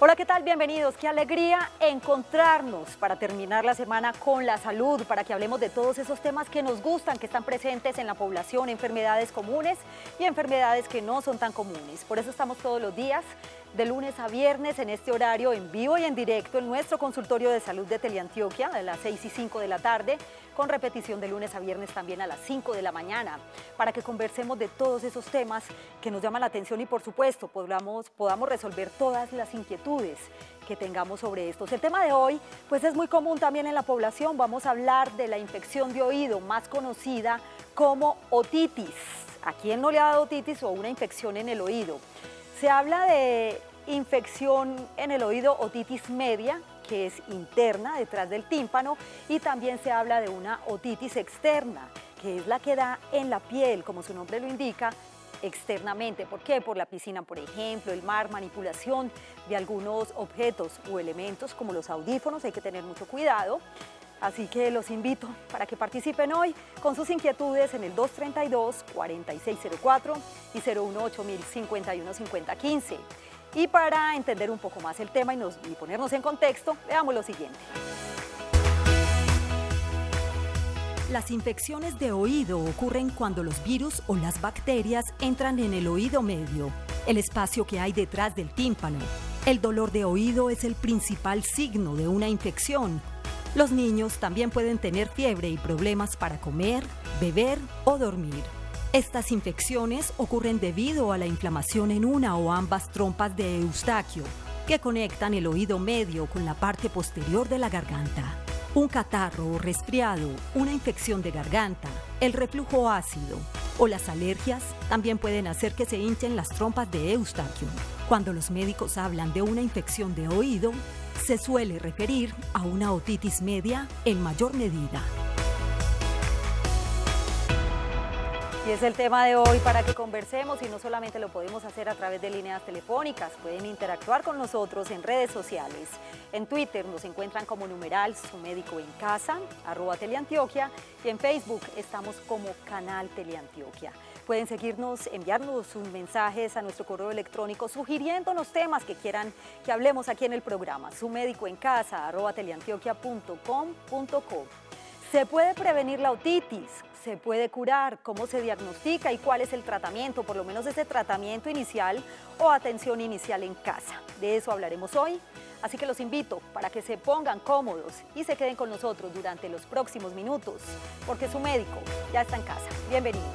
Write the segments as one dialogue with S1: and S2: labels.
S1: Hola, ¿qué tal? Bienvenidos. Qué alegría encontrarnos para terminar la semana con la salud, para que hablemos de todos esos temas que nos gustan, que están presentes en la población, enfermedades comunes y enfermedades que no son tan comunes. Por eso estamos todos los días, de lunes a viernes, en este horario, en vivo y en directo, en nuestro consultorio de salud de Teleantioquia, a las 6 y 5 de la tarde, con repetición de lunes a viernes también a las 5 de la mañana, para que conversemos de todos esos temas que nos llaman la atención y, por supuesto, podamos resolver todas las inquietudes que tengamos sobre estos. El tema de hoy, pues, es muy común también en la población. Vamos a hablar de la infección de oído, más conocida como otitis. ¿A quién no le ha dado otitis o una infección en el oído? Se habla de infección en el oído, otitis media, que es interna, detrás del tímpano, y también se habla de una otitis externa, que es la que da en la piel, como su nombre lo indica, externamente. ¿Por qué? Por la piscina, por ejemplo, el mar, manipulación de algunos objetos o elementos como los audífonos, hay que tener mucho cuidado. Así que los invito para que participen hoy con sus inquietudes en el 232-4604 y 018-051-5015. Y para entender un poco más el tema y ponernos en contexto, veamos lo siguiente. Las infecciones de oído ocurren cuando los virus o las bacterias entran en el oído medio, el espacio que hay detrás del tímpano. El dolor de oído es el principal signo de una infección. Los niños también pueden tener fiebre y problemas para comer, beber o dormir. Estas infecciones ocurren debido a la inflamación en una o ambas trompas de Eustaquio, que conectan el oído medio con la parte posterior de la garganta. Un catarro o resfriado, una infección de garganta, el reflujo ácido o las alergias también pueden hacer que se hinchen las trompas de Eustaquio. Cuando los médicos hablan de una infección de oído, se suele referir a una otitis media en mayor medida. Y es el tema de hoy para que conversemos, y no solamente lo podemos hacer a través de líneas telefónicas, pueden interactuar con nosotros en redes sociales. En Twitter nos encuentran como numeral Su Médico en Casa, @Teleantioquia, y en Facebook estamos como Canal Teleantioquia. Pueden seguirnos, enviarnos sus mensajes a nuestro correo electrónico sugiriéndonos temas que quieran que hablemos aquí en el programa. Su Médico en Casa, @teleantioquia.com.co. ¿Se puede prevenir la otitis? ¿Se puede curar? ¿Cómo se diagnostica y cuál es el tratamiento? Por lo menos ese tratamiento inicial o atención inicial en casa. De eso hablaremos hoy. Así que los invito para que se pongan cómodos y se queden con nosotros durante los próximos minutos, porque su médico ya está en casa. Bienvenidos.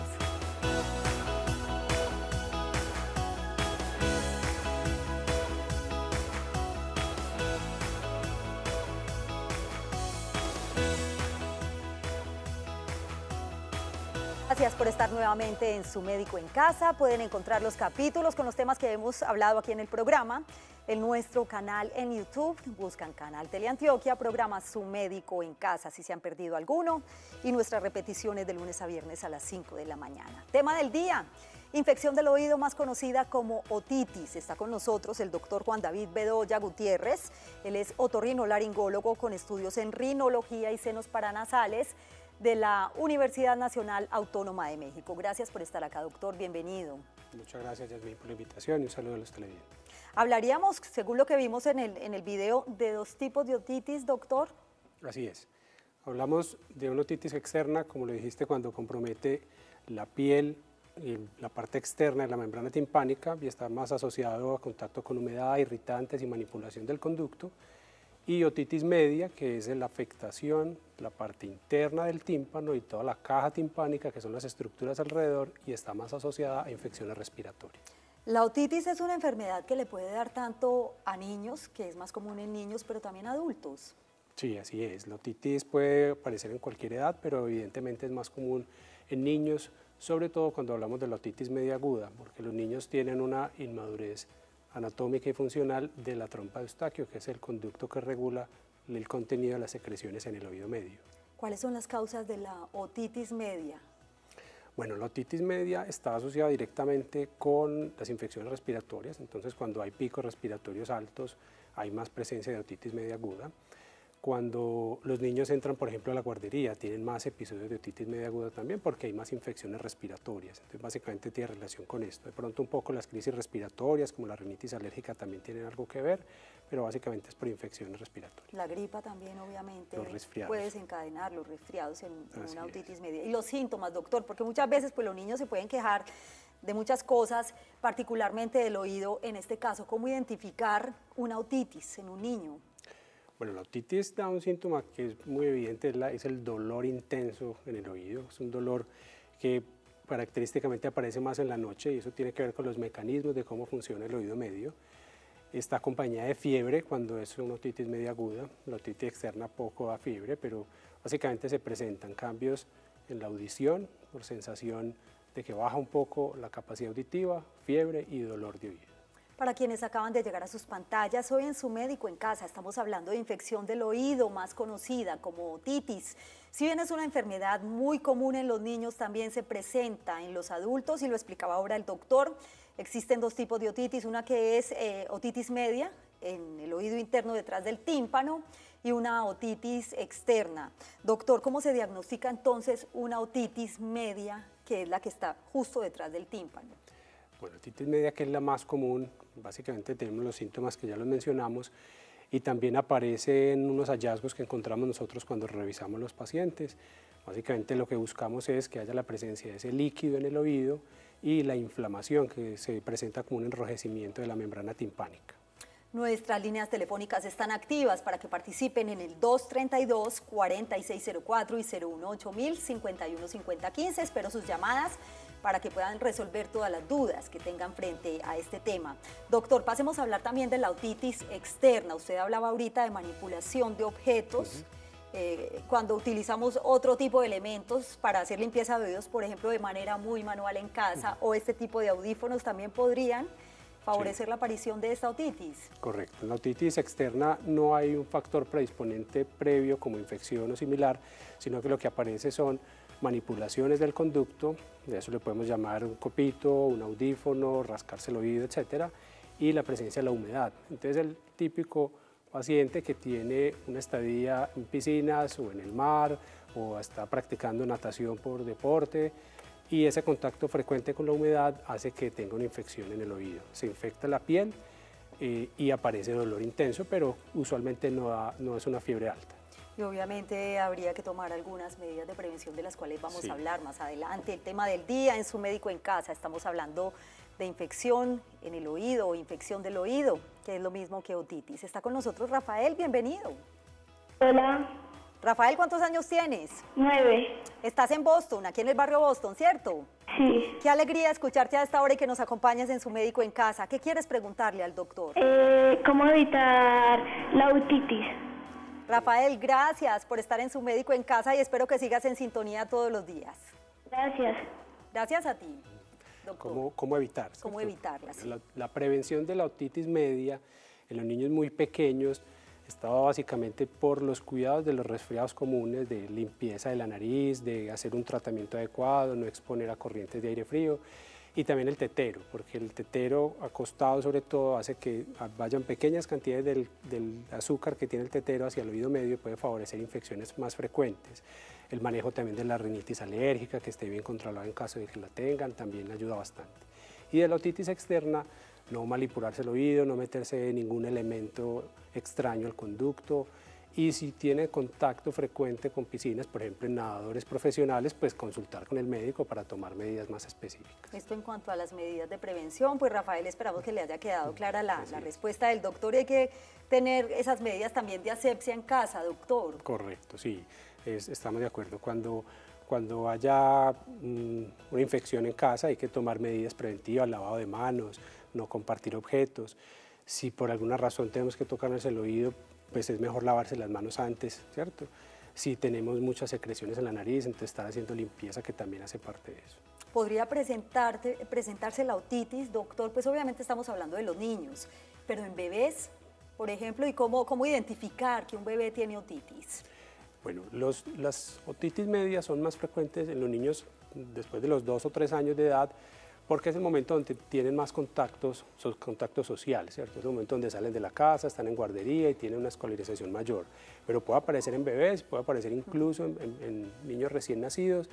S1: Gracias por estar nuevamente en Su Médico en Casa. Pueden encontrar los capítulos con los temas que hemos hablado aquí en el programa en nuestro canal en YouTube. Buscan Canal Teleantioquia, programa Su Médico en Casa, si se han perdido alguno, y nuestras repeticiones de lunes a viernes a las 5 de la mañana. Tema del día: infección del oído, más conocida como otitis. Está con nosotros el doctor Juan David Bedoya Gutiérrez. Él es otorrinolaringólogo con estudios en rinología y senos paranasales de la Universidad Nacional Autónoma de México. Gracias por estar acá, doctor. Bienvenido.
S2: Muchas gracias, Yasmín, por la invitación y un saludo a los televidentes.
S1: Hablaríamos, según lo que vimos en el video, de dos tipos de otitis, doctor.
S2: Así es. Hablamos de una otitis externa, como lo dijiste, cuando compromete la piel y la parte externa de la membrana timpánica y está más asociado a contacto con humedad, irritantes y manipulación del conducto. Y otitis media, que es la afectación, la parte interna del tímpano y toda la caja timpánica, que son las estructuras alrededor, y está más asociada a infecciones respiratorias.
S1: La otitis es una enfermedad que le puede dar tanto a niños, que es más común en niños, pero también a adultos.
S2: Sí, así es. La otitis puede aparecer en cualquier edad, pero evidentemente es más común en niños, sobre todo cuando hablamos de la otitis media aguda, porque los niños tienen una inmadurez anatómica y funcional de la trompa de Eustaquio, que es el conducto que regula el contenido de las secreciones en el oído medio.
S1: ¿Cuáles son las causas de la otitis media?
S2: Bueno, la otitis media está asociada directamente con las infecciones respiratorias, entonces cuando hay picos respiratorios altos hay más presencia de otitis media aguda. cuando los niños entran, por ejemplo, a la guardería, tienen más episodios de otitis media aguda también porque hay más infecciones respiratorias. Entonces, básicamente tiene relación con esto. De pronto, un poco las crisis respiratorias, como la rinitis alérgica, también tienen algo que ver, pero básicamente es por infecciones respiratorias.
S1: La gripa también, obviamente,
S2: los resfriados.
S1: puede desencadenar los resfriados en una otitis media. Y los síntomas, doctor, porque muchas veces pues, los niños se pueden quejar de muchas cosas, particularmente del oído. En este caso, ¿cómo identificar una otitis en un niño?
S2: Bueno, la otitis da un síntoma que es muy evidente, es el dolor intenso en el oído. Es un dolor que característicamente aparece más en la noche y eso tiene que ver con los mecanismos de cómo funciona el oído medio. Está acompañada de fiebre cuando es una otitis media aguda. La otitis externa poco da fiebre, pero básicamente se presentan cambios en la audición por sensación de que baja un poco la capacidad auditiva, fiebre y dolor de oído.
S1: Para quienes acaban de llegar a sus pantallas, hoy en Su Médico en Casa estamos hablando de infección del oído, más conocida como otitis. Si bien es una enfermedad muy común en los niños, también se presenta en los adultos y lo explicaba ahora el doctor. Existen dos tipos de otitis, una que es otitis media, en el oído interno detrás del tímpano, y una otitis externa. Doctor, ¿cómo se diagnostica entonces una otitis media, que es la que está justo detrás del tímpano?
S2: Bueno, otitis media, que es la más común, básicamente tenemos los síntomas que ya los mencionamos y también aparecen unos hallazgos que encontramos nosotros cuando revisamos los pacientes. Básicamente lo que buscamos es que haya la presencia de ese líquido en el oído y la inflamación que se presenta como un enrojecimiento de la membrana timpánica.
S1: Nuestras líneas telefónicas están activas para que participen en el 232-4604 y 018-051-5015. Espero sus llamadas para que puedan resolver todas las dudas que tengan frente a este tema. Doctor, pasemos a hablar también de la otitis externa. Usted hablaba ahorita de manipulación de objetos. Cuando utilizamos otro tipo de elementos para hacer limpieza de oídos, por ejemplo, de manera muy manual en casa, o este tipo de audífonos también podrían favorecer la aparición de esta otitis.
S2: Correcto. En la otitis externa no hay un factor predisponente previo como infección o similar, sino que lo que aparece son manipulaciones del conducto, de eso le podemos llamar un copito, un audífono, rascarse el oído, etcétera, y la presencia de la humedad. Entonces el típico paciente que tiene una estadía en piscinas o en el mar o está practicando natación por deporte y ese contacto frecuente con la humedad hace que tenga una infección en el oído. Se infecta la piel y aparece dolor intenso, pero usualmente no es una fiebre alta.
S1: Y obviamente habría que tomar algunas medidas de prevención de las cuales vamos a hablar más adelante. El tema del día en Su Médico en Casa, estamos hablando de infección en el oído o infección del oído, que es lo mismo que otitis. Está con nosotros Rafael, bienvenido.
S3: Hola.
S1: Rafael, ¿cuántos años tienes?
S3: 9.
S1: Estás en Boston, aquí en el barrio Boston, ¿cierto?
S3: Sí.
S1: Qué alegría escucharte a esta hora y que nos acompañes en Su Médico en Casa. ¿Qué quieres preguntarle al doctor?
S3: ¿Cómo evitar la otitis?
S1: Rafael, gracias por estar en Su Médico en Casa y espero que sigas en sintonía todos los días.
S3: Gracias.
S1: Gracias a ti, doctor.
S2: ¿Cómo evitar?
S1: ¿Cómo evitarla? Sí.
S2: La prevención de la otitis media en los niños muy pequeños estaba básicamente por los cuidados de los resfriados comunes, de limpieza de la nariz, de hacer un tratamiento adecuado, no exponer a corrientes de aire frío, y también el tetero, porque el tetero acostado sobre todo hace que vayan pequeñas cantidades del azúcar que tiene el tetero hacia el oído medio y puede favorecer infecciones más frecuentes. El manejo también de la rinitis alérgica, que esté bien controlado en caso de que la tengan, también ayuda bastante. Y de la otitis externa, no manipularse el oído, no meterse ningún elemento extraño al conducto, y si tiene contacto frecuente con piscinas, por ejemplo en nadadores profesionales, pues consultar con el médico para tomar medidas más específicas.
S1: Esto en cuanto a las medidas de prevención, pues Rafael, esperamos que le haya quedado clara la respuesta del doctor. Y hay que tener esas medidas también de asepsia en casa, doctor.
S2: Correcto, sí, estamos de acuerdo. Cuando haya una infección en casa hay que tomar medidas preventivas, lavado de manos, no compartir objetos. Si por alguna razón tenemos que tocarnos el oído, pues es mejor lavarse las manos antes, ¿cierto? Si tenemos muchas secreciones en la nariz, entonces estar haciendo limpieza, que también hace parte de eso.
S1: ¿Podría presentarse la otitis, doctor? Pues obviamente estamos hablando de los niños, pero en bebés, por ejemplo, ¿y cómo identificar que un bebé tiene otitis?
S2: Bueno, las otitis medias son más frecuentes en los niños después de los 2 o 3 años de edad, porque es el momento donde tienen más contactos sociales, ¿cierto? Es el momento donde salen de la casa, están en guardería y tienen una escolarización mayor. Pero puede aparecer en bebés, puede aparecer incluso en niños recién nacidos,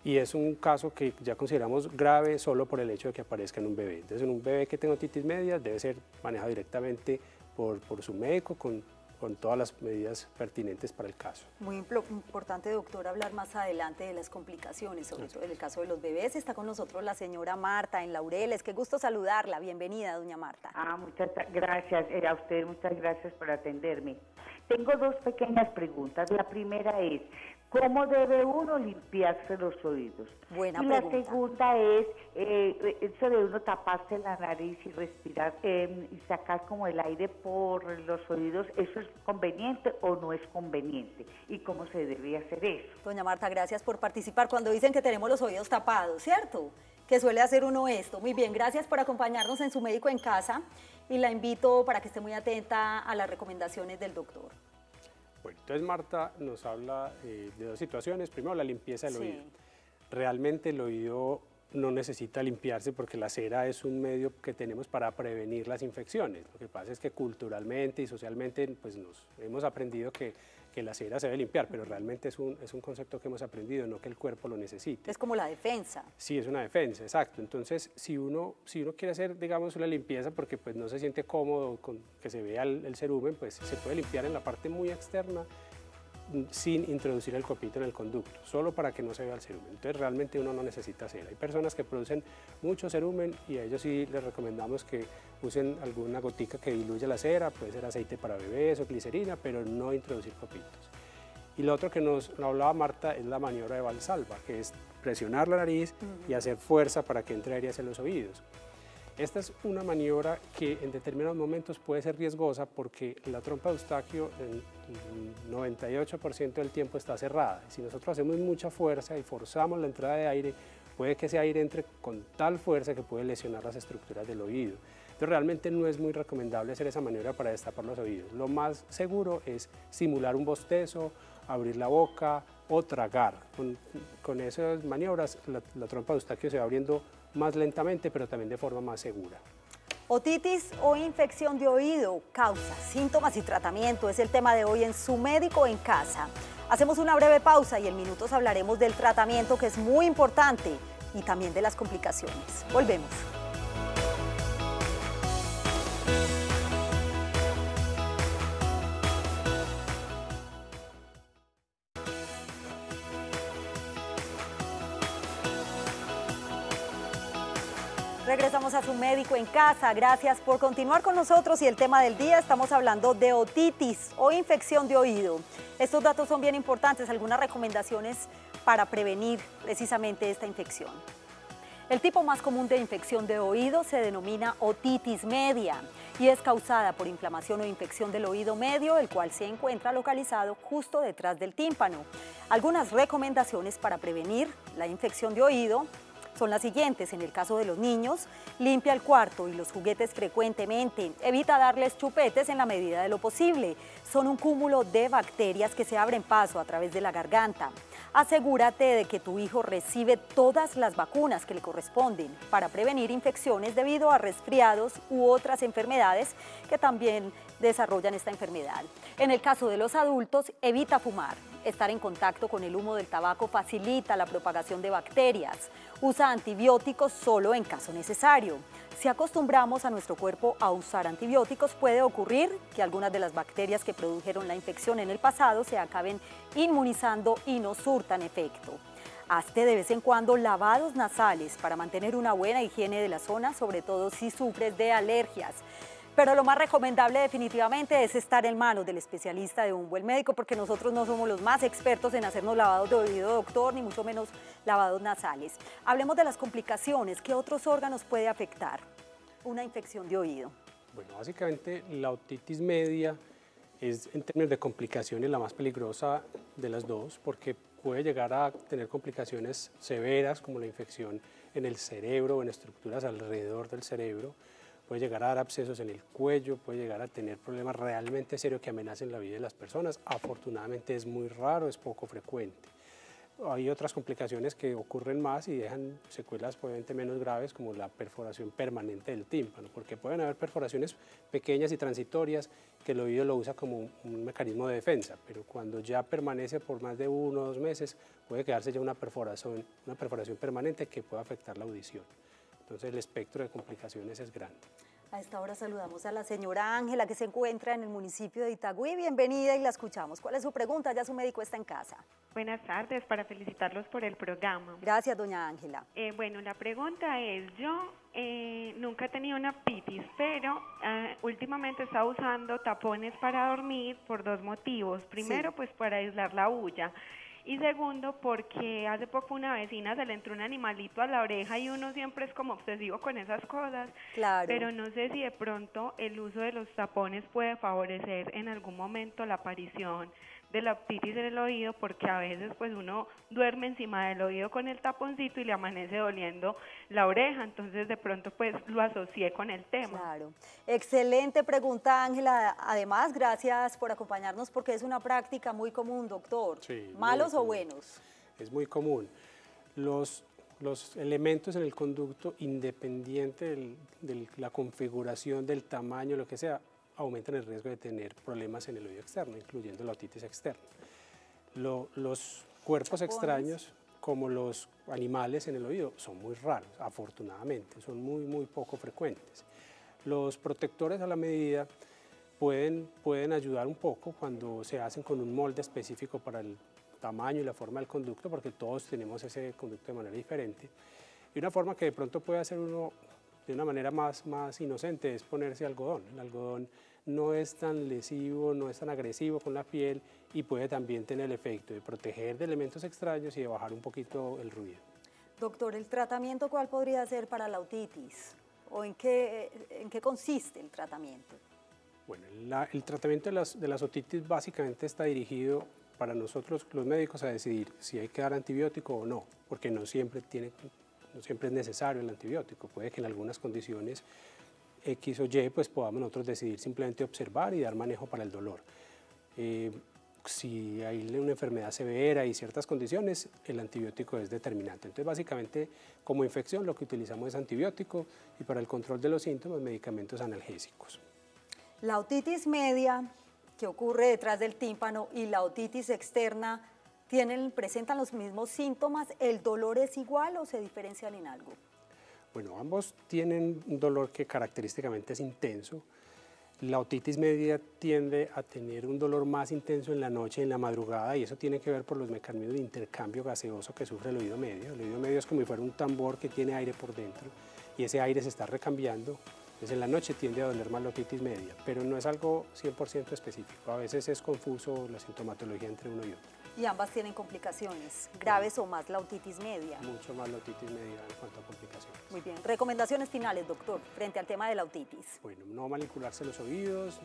S2: y es un caso que ya consideramos grave solo por el hecho de que aparezca en un bebé. Entonces, en un bebé que tenga otitis media debe ser manejado directamente por su médico con todas las medidas pertinentes para el caso.
S1: Muy importante, doctor, hablar más adelante de las complicaciones, sobre todo en el caso de los bebés. Está con nosotros la señora Marta en Laureles. Qué gusto saludarla. Bienvenida, doña Marta.
S4: Muchas gracias. A usted muchas gracias por atenderme. Tengo dos pequeñas preguntas. La primera es, ¿cómo debe uno limpiarse los oídos?
S1: Buena
S4: pregunta. La segunda es, eso de uno taparse la nariz y respirar y sacar como el aire por los oídos, ¿eso es conveniente o no es conveniente? ¿Y cómo se debe hacer eso?
S1: Doña Marta, gracias por participar. Cuando dicen que tenemos los oídos tapados, ¿cierto? Que suele hacer uno esto. Muy bien, gracias por acompañarnos en Su Médico en Casa y la invito para que esté muy atenta a las recomendaciones del doctor.
S2: Bueno, entonces Marta nos habla de dos situaciones. Primero, la limpieza del oído. Realmente el oído no necesita limpiarse porque la cera es un medio que tenemos para prevenir las infecciones. Lo que pasa es que culturalmente y socialmente pues nos hemos aprendido que la cera se debe limpiar, pero realmente es un concepto que hemos aprendido, no que el cuerpo lo necesite.
S1: Es como la defensa.
S2: Sí, es una defensa, exacto. Entonces, si uno quiere hacer, digamos, una limpieza porque pues, no se siente cómodo con que se vea el cerumen, pues se puede limpiar en la parte muy externa sin introducir el copito en el conducto, solo para que no se vea el cerumen. Entonces, realmente uno no necesita cera. Hay personas que producen mucho cerumen y a ellos sí les recomendamos que usen alguna gotica que diluya la cera, puede ser aceite para bebés o glicerina, pero no introducir copitos. Y lo otro que nos hablaba Marta es la maniobra de Valsalva, que es presionar la nariz y hacer fuerza para que entre aire hacia los oídos. Esta es una maniobra que en determinados momentos puede ser riesgosa porque la trompa de Eustaquio en 98% del tiempo está cerrada. Si nosotros hacemos mucha fuerza y forzamos la entrada de aire, puede que ese aire entre con tal fuerza que puede lesionar las estructuras del oído. Entonces realmente no es muy recomendable hacer esa maniobra para destapar los oídos. Lo más seguro es simular un bostezo, abrir la boca o tragar. Con esas maniobras la trompa de Eustaquio se va abriendo más lentamente, pero también de forma más segura.
S1: Otitis o infección de oído, causas, síntomas y tratamiento es el tema de hoy en Su Médico en Casa. Hacemos una breve pausa y en minutos hablaremos del tratamiento, que es muy importante, y también de las complicaciones. Volvemos. Regresamos a Su Médico en Casa. Gracias por continuar con nosotros y el tema del día, estamos hablando de otitis o infección de oído. Estos datos son bien importantes, algunas recomendaciones para prevenir precisamente esta infección. El tipo más común de infección de oído se denomina otitis media y es causada por inflamación o infección del oído medio, el cual se encuentra localizado justo detrás del tímpano. Algunas recomendaciones para prevenir la infección de oído son las siguientes. En el caso de los niños, limpia el cuarto y los juguetes frecuentemente. Evita darles chupetes en la medida de lo posible. Son un cúmulo de bacterias que se abren paso a través de la garganta. Asegúrate de que tu hijo recibe todas las vacunas que le corresponden para prevenir infecciones debido a resfriados u otras enfermedades que también desarrollan esta enfermedad. En el caso de los adultos, evita fumar. Estar en contacto con el humo del tabaco facilita la propagación de bacterias. Usa antibióticos solo en caso necesario. Si acostumbramos a nuestro cuerpo a usar antibióticos, puede ocurrir que algunas de las bacterias que produjeron la infección en el pasado se acaben inmunizando y no surtan efecto. Hazte de vez en cuando lavados nasales para mantener una buena higiene de la zona, sobre todo si sufres de alergias. Pero lo más recomendable definitivamente es estar en manos del especialista, de un buen médico, porque nosotros no somos los más expertos en hacernos lavados de oído, doctor, ni mucho menos lavados nasales. Hablemos de las complicaciones. ¿Qué otros órganos puede afectar una infección de oído?
S2: Bueno, básicamente la otitis media es, en términos de complicaciones, la más peligrosa de las dos, porque puede llegar a tener complicaciones severas como la infección en el cerebro o en estructuras alrededor del cerebro. Puede llegar a dar abscesos en el cuello, puede llegar a tener problemas realmente serios que amenacen la vida de las personas. Afortunadamente es muy raro, es poco frecuente. hay otras complicaciones que ocurren más y dejan secuelas probablemente menos graves, como la perforación permanente del tímpano, porque pueden haber perforaciones pequeñas y transitorias que el oído lo usa como un mecanismo de defensa, pero cuando ya permanece por más de 1 o 2 meses, puede quedarse ya una perforación permanente que puede afectar la audición. Entonces el espectro de complicaciones es grande.
S1: A esta hora saludamos a la señora Ángela, que se encuentra en el municipio de Itagüí. Bienvenida y la escuchamos. ¿Cuál es su pregunta? Ya su médico está en casa.
S5: Buenas tardes, para felicitarlos por el programa.
S1: Gracias, doña Ángela.
S5: Bueno, la pregunta es, yo nunca he tenido una otitis, pero últimamente he estado usando tapones para dormir por 2 motivos. Primero, pues para aislar la bulla. Y segundo, porque hace poco una vecina se le entró un animalito a la oreja y uno siempre es como obsesivo con esas cosas.
S1: Claro.
S5: Pero no sé si de pronto el uso de los tapones puede favorecer en algún momento la aparición de la otitis en el oído, porque a veces pues uno duerme encima del oído con el taponcito y le amanece doliendo la oreja, entonces de pronto pues lo asocié con el tema.
S1: Claro. Excelente pregunta, Ángela. Además, gracias por acompañarnos porque es una práctica muy común, doctor.
S2: Sí,
S1: ¿Malos o buenos?
S2: Es muy común. Los elementos en el conducto, independiente de la configuración, del tamaño, lo que sea, aumentan el riesgo de tener problemas en el oído externo, incluyendo la otitis externa. Los cuerpos extraños, como los animales en el oído, son muy raros, afortunadamente, son muy poco frecuentes. Los protectores a la medida pueden ayudar un poco cuando se hacen con un molde específico para el tamaño y la forma del conducto, porque todos tenemos ese conducto de manera diferente. Y una forma que de pronto puede hacer uno de una manera más inocente es ponerse algodón. El algodón no es tan lesivo, no es tan agresivo con la piel y puede también tener el efecto de proteger de elementos extraños y de bajar un poquito el ruido.
S1: Doctor, ¿el tratamiento cuál podría ser para la otitis? ¿O en qué consiste el tratamiento?
S2: Bueno, el tratamiento de las otitis básicamente está dirigido para nosotros los médicos a decidir si hay que dar antibiótico o no, porque no siempre es necesario el antibiótico. Puede que en algunas condiciones X o Y pues podamos nosotros decidir simplemente observar y dar manejo para el dolor. Si hay una enfermedad severa y ciertas condiciones, el antibiótico es determinante. Entonces básicamente como infección lo que utilizamos es antibiótico y para el control de los síntomas medicamentos analgésicos.
S1: La otitis media, que ocurre detrás del tímpano, y la otitis externa, ¿presentan los mismos síntomas? ¿El dolor es igual o se diferencian en algo?
S2: Bueno, ambos tienen un dolor que característicamente es intenso. La otitis media tiende a tener un dolor más intenso en la noche y en la madrugada, y eso tiene que ver por los mecanismos de intercambio gaseoso que sufre el oído medio. El oído medio es como si fuera un tambor que tiene aire por dentro y ese aire se está recambiando. Entonces en la noche tiende a doler más la otitis media, pero no es algo 100% específico. A veces es confuso la sintomatología entre uno y otro.
S1: Y ambas tienen complicaciones, graves o más la otitis media.
S2: Mucho más la otitis media en cuanto a complicaciones.
S1: Muy bien. Recomendaciones finales, doctor, frente al tema de la otitis.
S2: Bueno, no manipularse los oídos,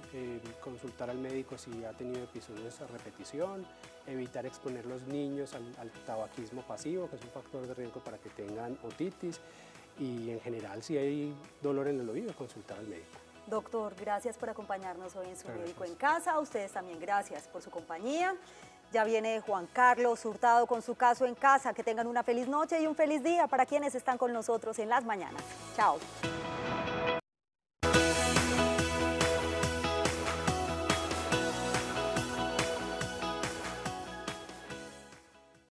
S2: consultar al médico si ha tenido episodios a repetición, evitar exponer los niños al tabaquismo pasivo, que es un factor de riesgo para que tengan otitis, y en general si hay dolor en el oído, consultar al médico.
S1: Doctor, gracias por acompañarnos hoy en Su Médico en Casa. A ustedes también gracias por su compañía. Ya viene Juan Carlos Hurtado con su caso en casa. Que tengan una feliz noche y un feliz día para quienes están con nosotros en las mañanas. Chao.